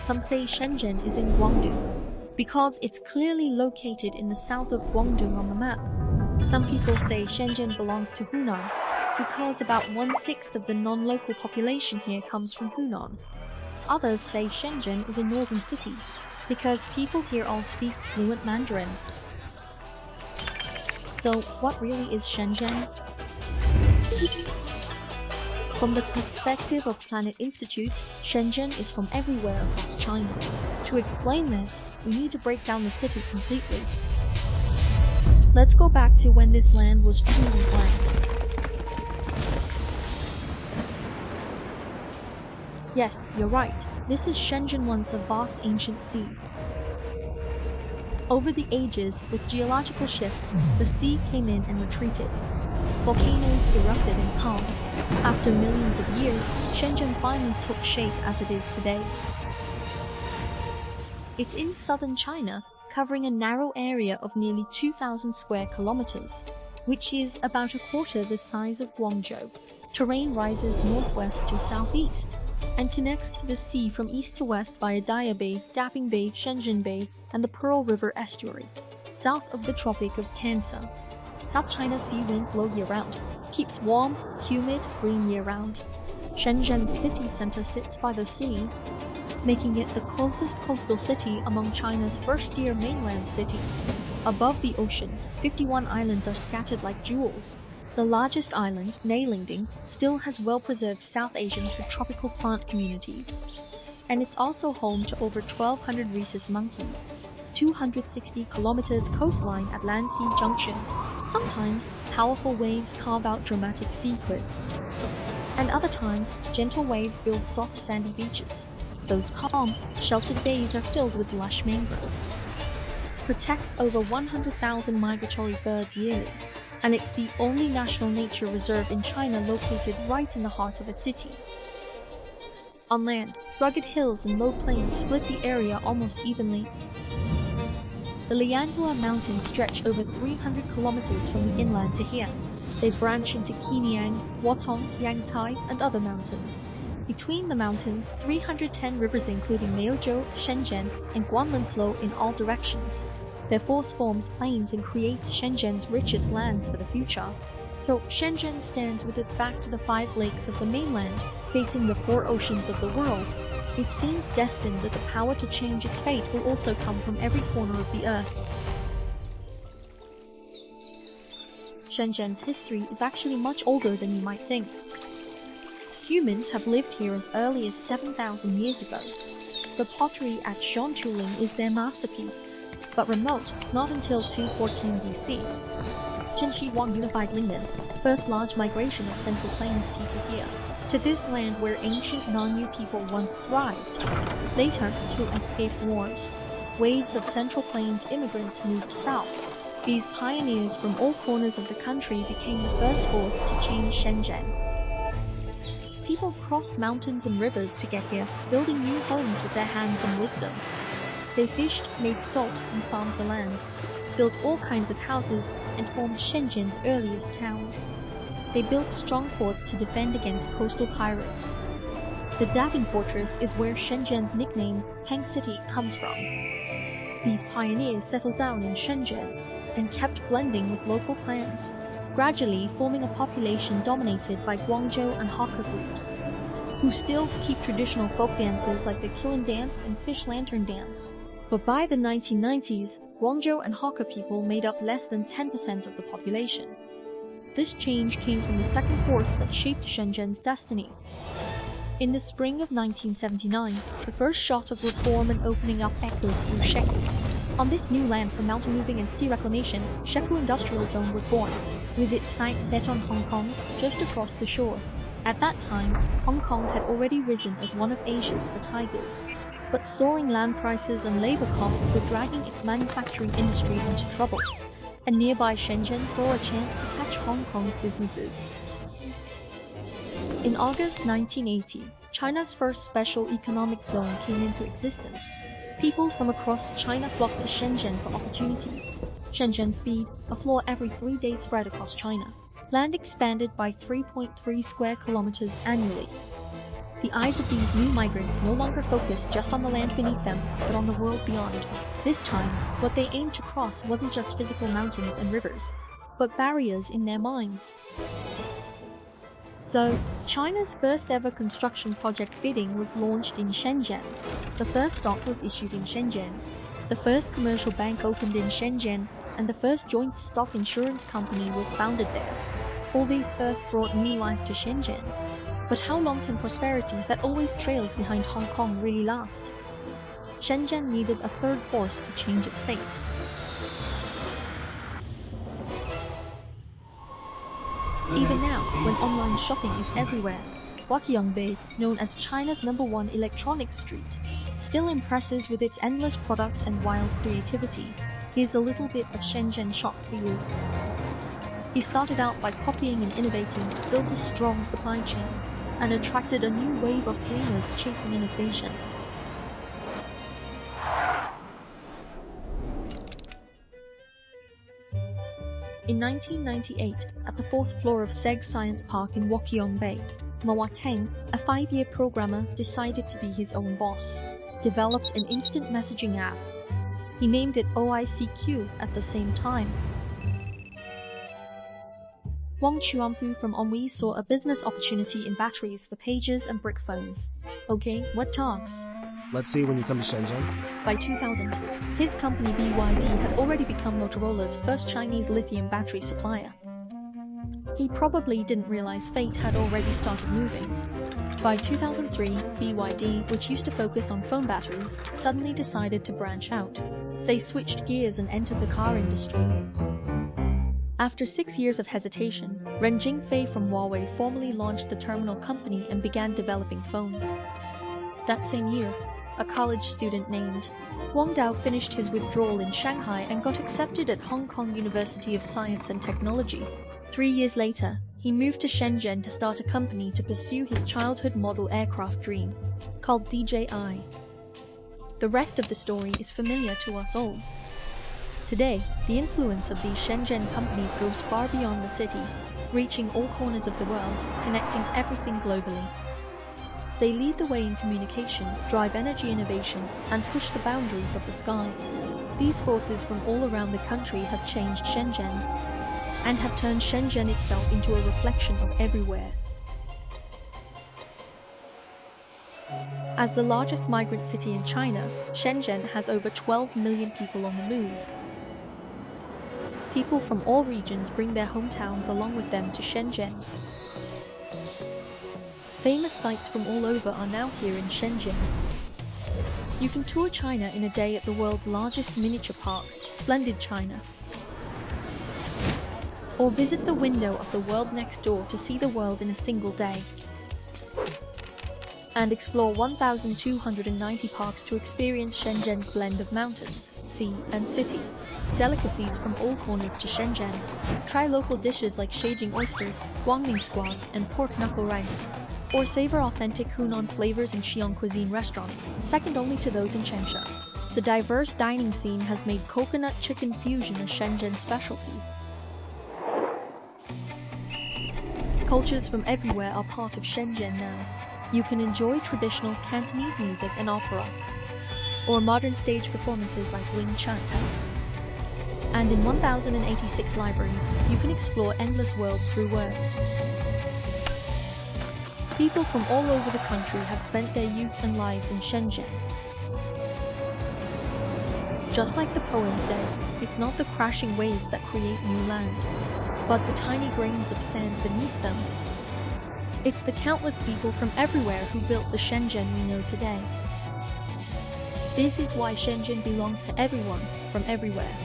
Some say Shenzhen is in Guangdong, because it's clearly located in the south of Guangdong on the map. Some people say Shenzhen belongs to Hunan, because about 1/6 of the non-local population here comes from Hunan. Others say Shenzhen is a northern city, because people here all speak fluent Mandarin. So, what really is Shenzhen? From the perspective of Planet Institute, Shenzhen is from everywhere across China. To explain this, we need to break down the city completely. Let's go back to when this land was truly land. Yes, you're right. This is Shenzhen, once a vast ancient sea. Over the ages, with geological shifts, the sea came in and retreated. Volcanoes erupted and calmed. After millions of years, Shenzhen finally took shape as it is today. It's in southern China, covering a narrow area of nearly 2,000 square kilometers, which is about a quarter the size of Guangzhou. Terrain rises northwest to southeast, and connects to the sea from east to west by Dia Bay, Daping Bay, Shenzhen Bay, and the Pearl River estuary, south of the Tropic of Cancer. South China sea winds blow year-round, keeps warm, humid, green year-round. Shenzhen's city center sits by the sea, making it the closest coastal city among China's first-tier mainland cities. Above the ocean, 51 islands are scattered like jewels. The largest island, Neilingding, still has well-preserved South Asian subtropical plant communities. And it's also home to over 1,200 rhesus monkeys. 260 kilometers coastline at Land-Sea Junction. Sometimes, powerful waves carve out dramatic sea cliffs. And other times, gentle waves build soft sandy beaches. Those calm, sheltered bays are filled with lush mangroves. Protects over 100,000 migratory birds yearly. And it's the only national nature reserve in China located right in the heart of a city. On land, rugged hills and low plains split the area almost evenly. The Lianhua Mountains stretch over 300 kilometers from the inland to here. They branch into Qinyang, Huatong, Yangcai, and other mountains. Between the mountains, 310 rivers including Miaozhou, Shenzhen, and Guanlin flow in all directions. Their force forms plains and creates Shenzhen's richest lands for the future. So Shenzhen stands with its back to the 5 lakes of the mainland, facing the 4 oceans of the world. It seems destined that the power to change its fate will also come from every corner of the earth. Shenzhen's history is actually much older than you might think. Humans have lived here as early as 7,000 years ago. The pottery at Zhongchuling is their masterpiece, but remote, not until 214 BC. Qinshi Wang unified Lingnan, first large migration of Central Plains people here, to this land where ancient non-Yu people once thrived. Later, to escape wars, waves of Central Plains immigrants moved south. These pioneers from all corners of the country became the first force to change Shenzhen. People crossed mountains and rivers to get here, building new homes with their hands and wisdom. They fished, made salt, and farmed the land, built all kinds of houses, and formed Shenzhen's earliest towns. They built strong forts to defend against coastal pirates. The Daping Fortress is where Shenzhen's nickname, Peng City, comes from. These pioneers settled down in Shenzhen and kept blending with local clans, gradually forming a population dominated by Guangzhou and Hakka groups, who still keep traditional folk dances like the Killing Dance and Fish Lantern Dance. But by the 1990s, Guangzhou and Hakka people made up less than 10% of the population. This change came from the second force that shaped Shenzhen's destiny. In the spring of 1979, the first shot of reform and opening up echoed through Shekou. On this new land for mountain moving and sea reclamation, Shekou Industrial Zone was born, with its sights set on Hong Kong, just across the shore. At that time, Hong Kong had already risen as one of Asia's for tigers. But soaring land prices and labor costs were dragging its manufacturing industry into trouble, and nearby Shenzhen saw a chance to catch Hong Kong's businesses. In August 1980, China's first special economic zone came into existence. People from across China flocked to Shenzhen for opportunities. Shenzhen Speed, a floor every 3 days spread across China. Land expanded by 3.3 square kilometers annually. The eyes of these new migrants no longer focused just on the land beneath them, but on the world beyond. This time, what they aimed to cross wasn't just physical mountains and rivers, but barriers in their minds. So, China's first ever construction project bidding was launched in Shenzhen. The first stock was issued in Shenzhen. The first commercial bank opened in Shenzhen, and the first joint stock insurance company was founded there. All these firsts brought new life to Shenzhen. But how long can prosperity that always trails behind Hong Kong really last? Shenzhen needed a third force to change its fate. Even now, when online shopping is everywhere, Huawei, known as China's #1 electronics street, still impresses with its endless products and wild creativity. Here's a little bit of Shenzhen shock for you. He started out by copying and innovating, built a strong supply chain, and attracted a new wave of dreamers chasing innovation. In 1998, at the 4th floor of SEG Science Park in Huawei, Ma Teng, a 5-year programmer, decided to be his own boss, developed an instant messaging app. He named it OICQ at the same time. Wang Chuanfu from Onwe saw a business opportunity in batteries for pages and brick phones. Okay, what talks? Let's see when you come to Shenzhen. By 2000, his company BYD had already become Motorola's first Chinese lithium battery supplier. He probably didn't realize fate had already started moving. By 2003, BYD, which used to focus on phone batteries, suddenly decided to branch out. They switched gears and entered the car industry. After 6 years of hesitation, Ren Jingfei from Huawei formally launched the terminal company and began developing phones. That same year, a college student named Wang Dao finished his withdrawal in Shanghai and got accepted at Hong Kong University of Science and Technology. 3 years later, he moved to Shenzhen to start a company to pursue his childhood model aircraft dream, called DJI. The rest of the story is familiar to us all. Today, the influence of these Shenzhen companies goes far beyond the city, reaching all corners of the world, connecting everything globally. They lead the way in communication, drive energy innovation, and push the boundaries of the sky. These forces from all around the country have changed Shenzhen, and have turned Shenzhen itself into a reflection of everywhere. As the largest migrant city in China, Shenzhen has over 12 million people on the move. People from all regions bring their hometowns along with them to Shenzhen. Famous sites from all over are now here in Shenzhen. You can tour China in a day at the world's largest miniature park, Splendid China. Or visit the window of the world next door to see the world in a single day. And explore 1,290 parks to experience Shenzhen's blend of mountains, sea, and city. Delicacies from all corners to Shenzhen. Try local dishes like Beijing oysters, Guangming squab, and pork knuckle rice. Or savor authentic Hunan flavors in Xi'an cuisine restaurants, second only to those in Changsha. The diverse dining scene has made coconut chicken fusion a Shenzhen specialty. Cultures from everywhere are part of Shenzhen now. You can enjoy traditional Cantonese music and opera, or modern stage performances like Wing Chun. And in 1,086 libraries, you can explore endless worlds through words. People from all over the country have spent their youth and lives in Shenzhen. Just like the poem says, it's not the crashing waves that create new land, but the tiny grains of sand beneath them. It's the countless people from everywhere who built the Shenzhen we know today. This is why Shenzhen belongs to everyone from everywhere.